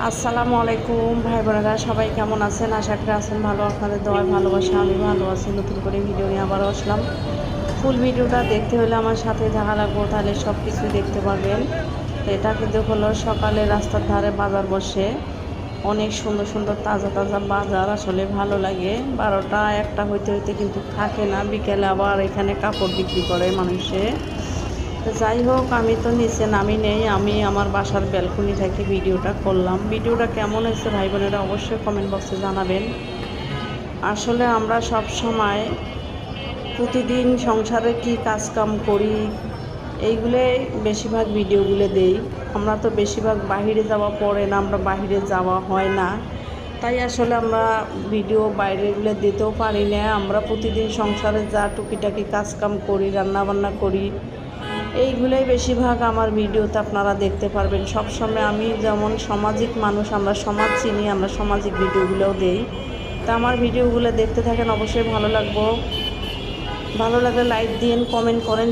আসসালামু আলাইকুম ভাই বোনেরা, সবাই কেমন আছেন? আশা করি আছেন ভালো। আপনাদের দোয়ায় ভালোবাসা আমি ভালো আছি। নতুন করে ভিডিও নিয়ে আবারও আসলাম। ফুল ভিডিওটা দেখতে হলে আমার সাথে থাকা লাগবো, তাহলে সব কিছুই দেখতে পারবেন। তো এটা কিন্তু হলো সকালে রাস্তার ধারে বাজার বসে, অনেক সুন্দর সুন্দর তাজা তাজা বাজার। আসলে ভালো লাগে। 12টা 1টা হইতে হইতে কিন্তু থাকে না। বিকেলে আবার এখানে কাপড় বিক্রি করে মানুষে। তো যাই হোক, আমি তো নিচে নামি নেই, আমি আমার বাসার ব্যালকনি থেকে ভিডিওটা করলাম। ভিডিওটা কেমন হয়েছে ভাই বোনেরা অবশ্যই কমেন্ট বক্সে জানাবেন। আসলে আমরা সব সময় প্রতিদিন সংসারে কি কাজকাম করি এইগুলোই বেশিরভাগ ভিডিওগুলো দেই। আমরা তো বেশিরভাগ বাহিরে যাওয়া পড়ে না, আমরা বাহিরে যাওয়া হয় না, তাই আসলে আমরা ভিডিও বাইরেগুলো দিতেও পারি না। আমরা প্রতিদিন সংসারে যা টুকিটাকি কাজকাম করি, রান্নাবান্না করি, এইগুলোই বেশিরভাগ আমার ভিডিওতে আপনারা দেখতে পারবেন। সবসময় আমি যেমন সামাজিক মানুষ, আমরা সমাজ চিনি, আমরা সামাজিক ভিডিওগুলোও দেই। তা আমার ভিডিওগুলো দেখতে থাকেন, অবশ্যই ভালো লাগবে। ভালো লাগলে লাইক দিন, কমেন্ট করেন।